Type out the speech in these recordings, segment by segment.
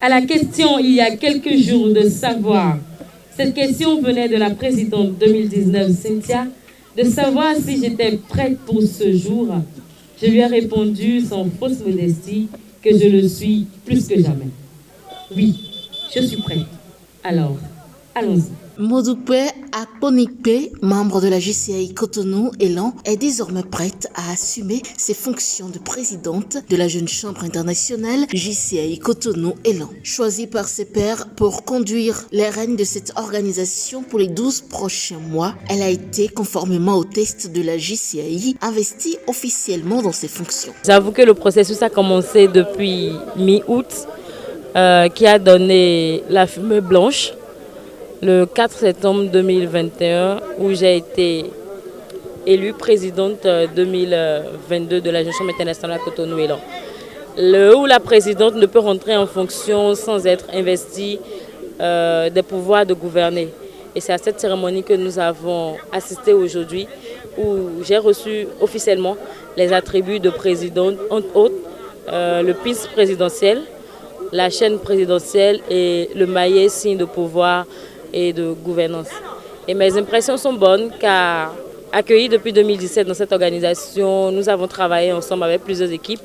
À la question il y a quelques jours de savoir, cette question venait de la présidente 2019 Cynthia, de savoir si j'étais prête pour ce jour. Je lui ai répondu sans fausse modestie que je le suis plus que jamais. Oui, je suis prête. Alors, allons-y. Modoupe Akponikpe, membre de la JCI Cotonou Élan, est désormais prête à assumer ses fonctions de présidente de la Jeune Chambre internationale JCI Cotonou Élan. Choisie par ses pairs pour conduire les rênes de cette organisation pour les 12 prochains mois, elle a été, conformément au test de la JCI, investie officiellement dans ses fonctions. J'avoue que le processus a commencé depuis mi-août, qui a donné la fumée blanche. Le 4 septembre 2021, où j'ai été élue présidente 2022 de la Jeune Chambre internationale Cotonou Élan. Où la présidente ne peut rentrer en fonction sans être investie des pouvoirs de gouverner. Et c'est à cette cérémonie que nous avons assisté aujourd'hui, où j'ai reçu officiellement les attributs de présidente, entre autres le PIS présidentiel, la chaîne présidentielle et le maillet signe de pouvoir et de gouvernance. Et mes impressions sont bonnes car, accueillis depuis 2017 dans cette organisation, nous avons travaillé ensemble avec plusieurs équipes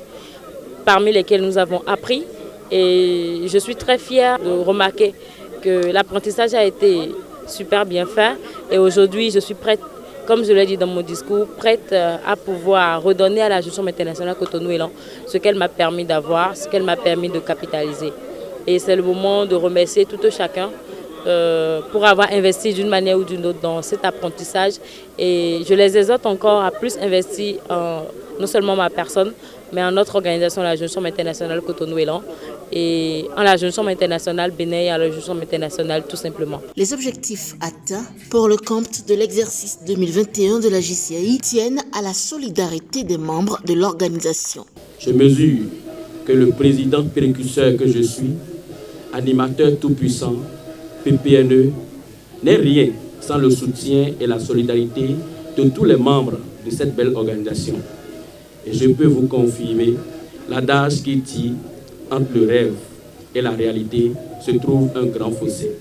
parmi lesquelles nous avons appris. Et je suis très fière de remarquer que l'apprentissage a été super bien fait. Et aujourd'hui, je suis prête, comme je l'ai dit dans mon discours, prête à pouvoir redonner à la Jeune Chambre internationale Cotonou Élan ce qu'elle m'a permis d'avoir, ce qu'elle m'a permis de capitaliser. Et c'est le moment de remercier tout chacun pour avoir investi d'une manière ou d'une autre dans cet apprentissage. Et je les exhorte encore à plus investir non seulement ma personne, mais en notre organisation, la Jeune Chambre internationale Cotonou Élan, et en la Jeune Chambre internationale Bénin et à la Jeune Chambre internationale tout simplement. Les objectifs atteints pour le compte de l'exercice 2021 de la JCI tiennent à la solidarité des membres de l'organisation. Je mesure que le président précurseur que je suis, animateur tout-puissant, PPNE, n'est rien sans le soutien et la solidarité de tous les membres de cette belle organisation. Et je peux vous confirmer, l'adage qui dit entre le rêve et la réalité se trouve un grand fossé.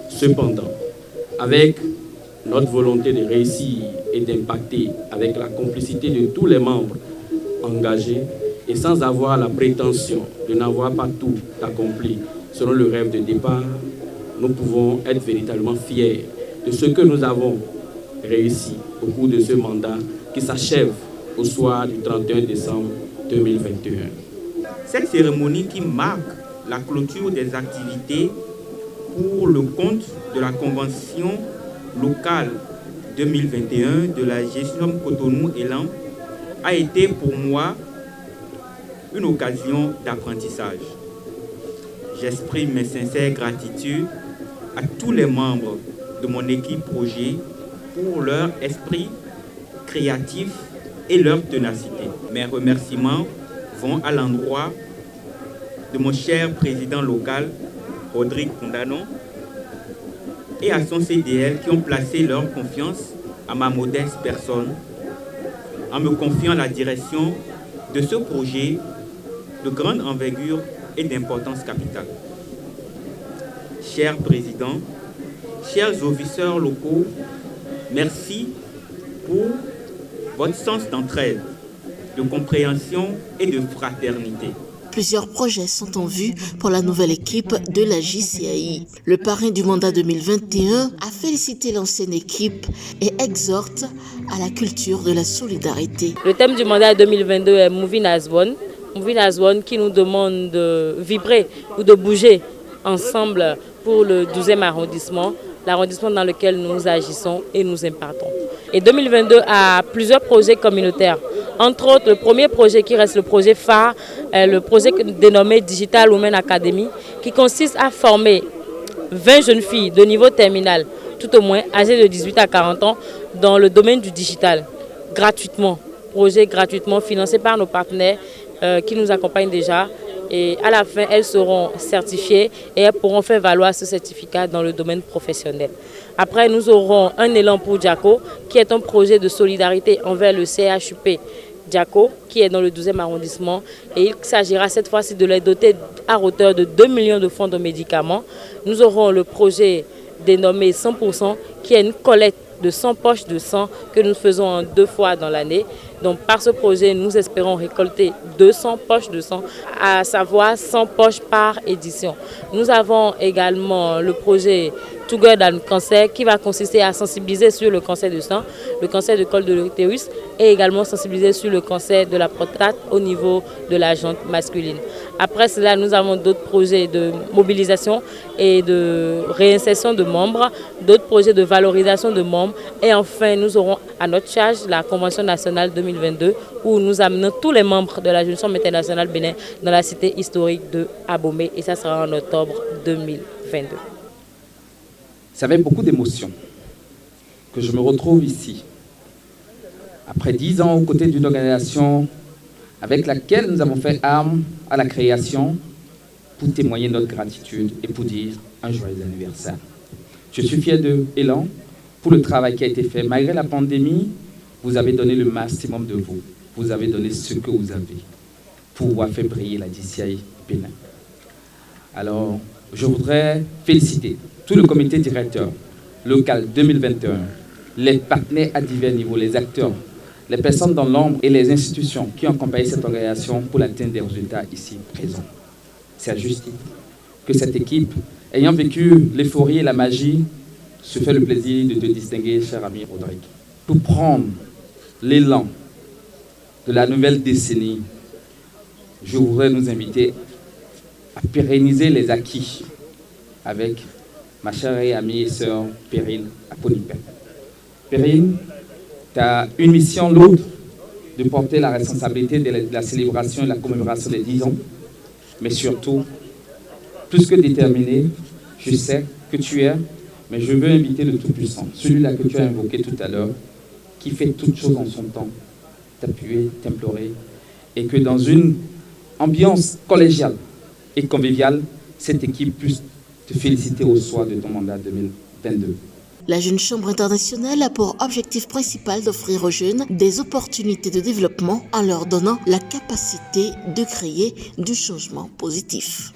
Cependant, avec notre volonté de réussir et d'impacter avec la complicité de tous les membres engagés et sans avoir la prétention de n'avoir pas tout accompli selon le rêve de départ, nous pouvons être véritablement fiers de ce que nous avons réussi au cours de ce mandat qui s'achève au soir du 31 décembre 2021. Cette cérémonie qui marque la clôture des activités pour le compte de la Convention locale 2021 de la gestion Cotonou Élan a été pour moi une occasion d'apprentissage. J'exprime mes sincères gratitudes à tous les membres de mon équipe projet pour leur esprit créatif et leur ténacité. Mes remerciements vont à l'endroit de mon cher président local, Rodrigue Condano, et à son CDL qui ont placé leur confiance à ma modeste personne en me confiant la direction de ce projet de grande envergure et d'importance capitale. Cher président, chers officiers locaux, merci pour votre sens d'entraide, de compréhension et de fraternité. Plusieurs projets sont en vue pour la nouvelle équipe de la JCI. Le parrain du mandat 2021 a félicité l'ancienne équipe et exhorte à la culture de la solidarité. Le thème du mandat 2022 est Moving as One. Moving as One qui nous demande de vibrer ou de bouger ensemble pour le 12e arrondissement, l'arrondissement dans lequel nous agissons et nous impartons. Et 2022 a plusieurs projets communautaires. Entre autres, le premier projet qui reste le projet phare, le projet dénommé Digital Women Academy, qui consiste à former 20 jeunes filles de niveau terminal, tout au moins âgées de 18 à 40 ans, dans le domaine du digital, gratuitement. Projet gratuitement financé par nos partenaires qui nous accompagnent déjà. Et à la fin, elles seront certifiées et elles pourront faire valoir ce certificat dans le domaine professionnel. Après, nous aurons un élan pour Diaco, qui est un projet de solidarité envers le CHUP Diaco, qui est dans le 12e arrondissement. Et il s'agira cette fois-ci de les doter à hauteur de 2 millions de fonds de médicaments. Nous aurons le projet dénommé 100%, qui est une collecte de 100 poches de sang que nous faisons 2 fois dans l'année. Donc par ce projet, nous espérons récolter 200 poches de sang, à savoir 100 poches par édition. Nous avons également le projet Together Cancer qui va consister à sensibiliser sur le cancer du sang, le cancer du col de l'utérus et également sensibiliser sur le cancer de la prostate au niveau de la jante masculine. Après cela, nous avons d'autres projets de mobilisation et de réinsertion de membres, d'autres projets de valorisation de membres et enfin nous aurons à notre charge la Convention nationale 2022 où nous amenons tous les membres de la Jeune Chambre internationale Bénin dans la cité historique de Abomey et ça sera en octobre 2022. C'est avec beaucoup d'émotion que je me retrouve ici, après 10 ans aux côtés d'une organisation avec laquelle nous avons fait arme à la création pour témoigner notre gratitude et pour dire un joyeux anniversaire. Je suis fier de Elan pour le travail qui a été fait. Malgré la pandémie, vous avez donné le maximum de vous. Vous avez donné ce que vous avez pour pouvoir faire briller la JCI Bénin. Alors, je voudrais féliciter tout le comité directeur local 2021, les partenaires à divers niveaux, les acteurs, les personnes dans l'ombre et les institutions qui ont accompagné cette organisation pour l'atteinte des résultats ici présents. C'est à juste titre que cette équipe, ayant vécu l'euphorie et la magie, se fait le plaisir de te distinguer, cher ami Rodrigue. Pour prendre l'élan de la nouvelle décennie, je voudrais nous inviter à pérenniser les acquis avec ma chère et amie et sœur Perrine Aponipé. Perrine, tu as une mission lourde de porter la responsabilité de la célébration et la commémoration des 10 ans, mais surtout, plus que déterminé, je sais que tu es, mais je veux inviter le Tout-Puissant, celui-là que tu as invoqué tout à l'heure, qui fait toutes choses en son temps, t'appuyer, t'implorer, et que dans une ambiance collégiale et conviviale, cette équipe puisse te féliciter au soir de ton mandat 2022. La Jeune Chambre internationale a pour objectif principal d'offrir aux jeunes des opportunités de développement en leur donnant la capacité de créer du changement positif.